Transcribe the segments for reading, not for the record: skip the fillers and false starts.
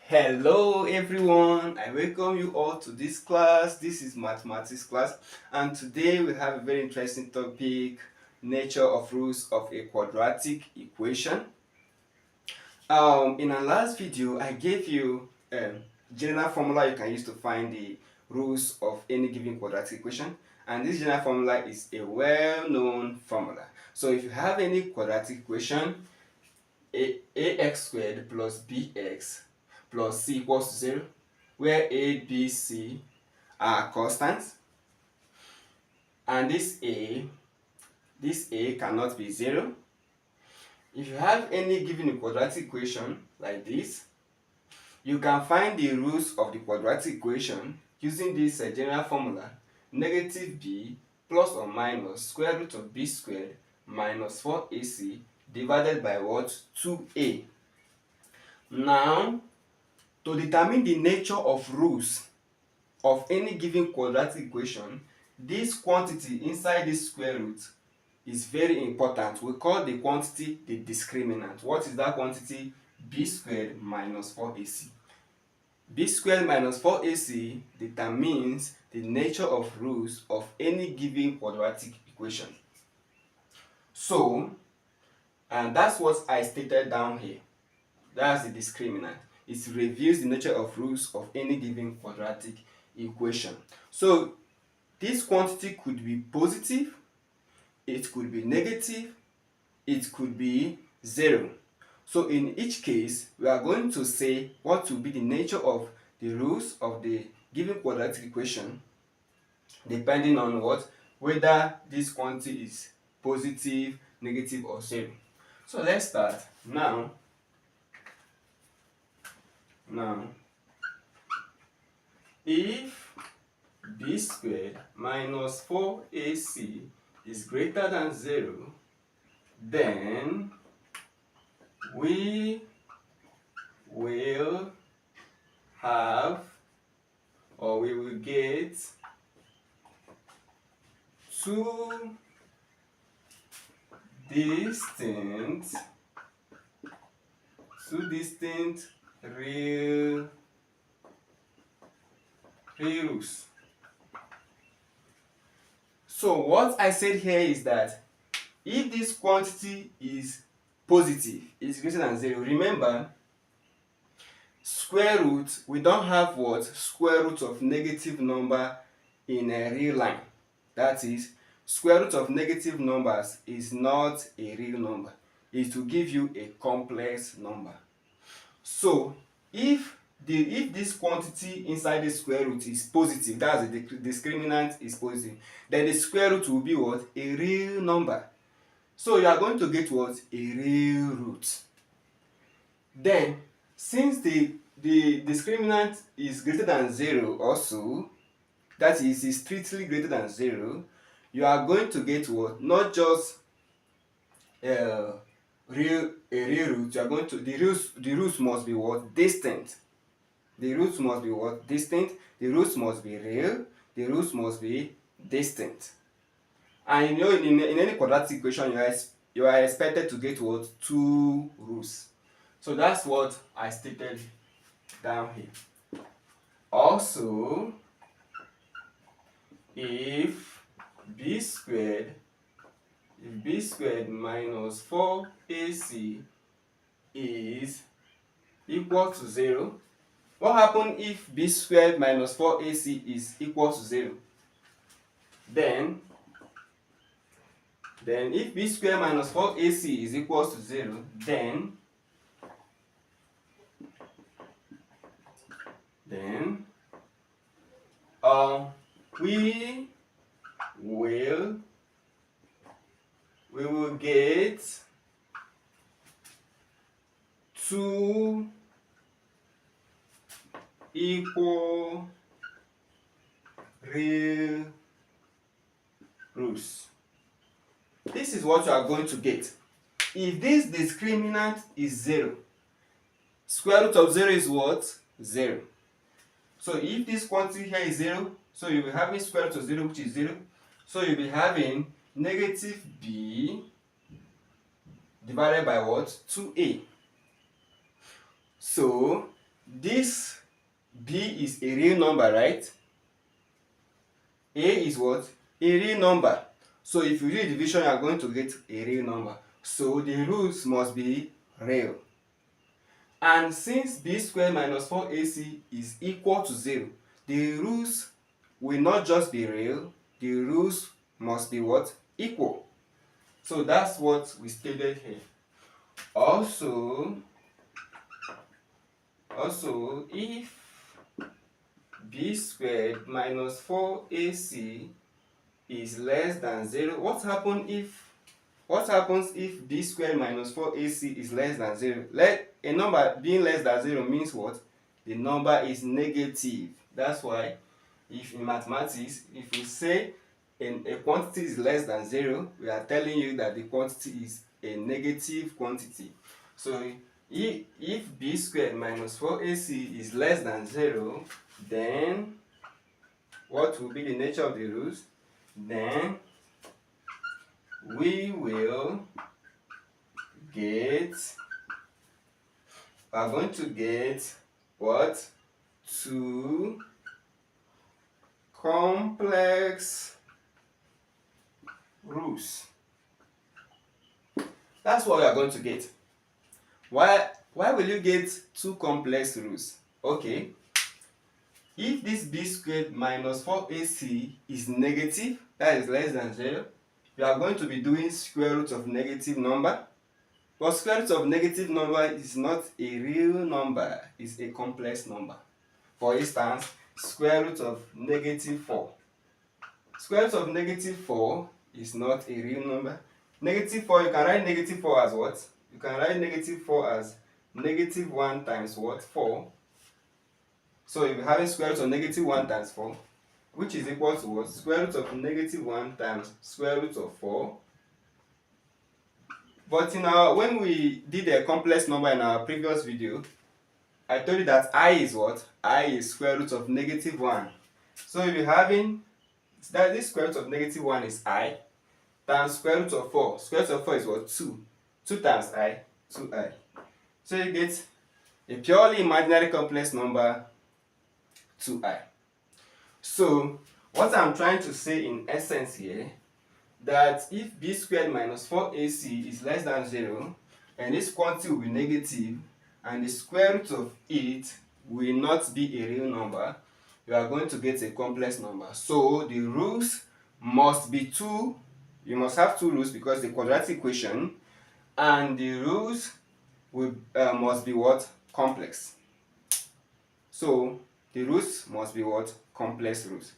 Hello everyone, I welcome you all to this class. This is mathematics class, and today we have a very interesting topic: nature of rules of a quadratic equation. In our last video I gave you a general formula you can use to find the rules of any given quadratic equation, and this general formula is a well-known formula. So if you have any quadratic equation, ax squared plus bx plus c equals to 0, where a, b, c are constants, and this a cannot be 0. If you have any given quadratic equation like this, you can find the roots of the quadratic equation using this general formula: negative b plus or minus square root of b squared minus 4ac divided by what? 2a. Now, to determine the nature of roots of any given quadratic equation, this quantity inside this square root is very important. We call the quantity the discriminant. What is that quantity? B squared minus 4ac. B squared minus 4ac determines the nature of roots of any given quadratic equation. So, and that's what I stated down here. That's the discriminant. It reveals the nature of roots of any given quadratic equation. So this quantity could be positive, it could be negative, it could be 0. So in each case, we are going to say what will be the nature of the roots of the given quadratic equation, depending on what, whether this quantity is positive, negative, or 0. So let's start now. If b squared minus 4ac is greater than 0, then we will have, or we will get, two distinct real roots. So what I said here is that if this quantity is positive, is greater than 0, remember, square root, we don't have what? Square root of negative number in a real line. That is, square root of negative numbers is not a real number. It will give you a complex number. So if this quantity inside the square root is positive, that's the discriminant is positive, then the square root will be what? A real number. So you are going to get what? A real root. Then, since the discriminant is greater than 0 also, that is strictly greater than 0, you are going to get what? Not just a real root. You are going to, the roots must be what? Distinct. The roots must be what? Distinct. The roots must be real. The roots must be distinct. And you know, in any quadratic equation, you are expected to get what? Two roots. So that's what I stated down here. Also, if b squared minus 4ac is equal to 0, what happens if b squared minus 4ac is equal to 0? Then if b squared minus 4ac is equal to 0, then we will get two equal real roots. This is what you are going to get. If this discriminant is 0, square root of 0 is what? 0. So if this quantity here is 0, so you'll be having square root of 0, which is 0. So you'll be having negative b divided by what? 2a. So this B is a real number, right? A is what? A real number. So if you do division, you are going to get a real number. So the roots must be real. And since b squared minus 4ac is equal to 0, the roots will not just be real, the roots must be what? Equal. So that's what we stated here. Also, if b squared minus 4ac is less than 0, what happens if b squared minus 4ac is less than 0? A number being less than 0 means what? The number is negative. That's why if in mathematics, if we say a quantity is less than 0, we are telling you that the quantity is a negative quantity. So if b squared minus 4ac is less than 0, then what will be the nature of the roots? Then we are going to get what? Two complex roots. That's what we are going to get. Why will you get two complex roots? Okay. If this b squared minus 4ac is negative, that is less than 0, you are going to be doing square root of negative number. But square root of negative number is not a real number, it's a complex number. For instance, square root of negative 4. Square root of negative 4 is not a real number. Negative 4, you can write negative 4 as what? You can write negative 4 as negative 1 times what? 4. So if you're having square root of negative 1 times 4, which is equal to what? Square root of negative 1 times square root of 4. But when we did a complex number in our previous video, I told you that I is what? I is square root of negative 1. So if you're having that, this square root of negative 1 is I, times square root of 4. Square root of 4 is what? 2. 2 times I, 2I. So you get a purely imaginary complex number, 2I. So what I'm trying to say in essence here, that if b squared minus 4ac is less than 0, and this quantity will be negative, and the square root of it will not be a real number, you are going to get a complex number. So the roots must be 2. You must have 2 roots because the quadratic equation, and the roots must be what? Complex. So the roots must be what? Complex roots.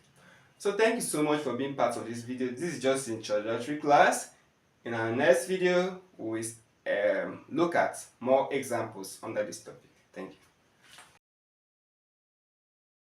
So thank you so much for being part of this video. This is just introductory class. In our next video, we will look at more examples under this topic. Thank you.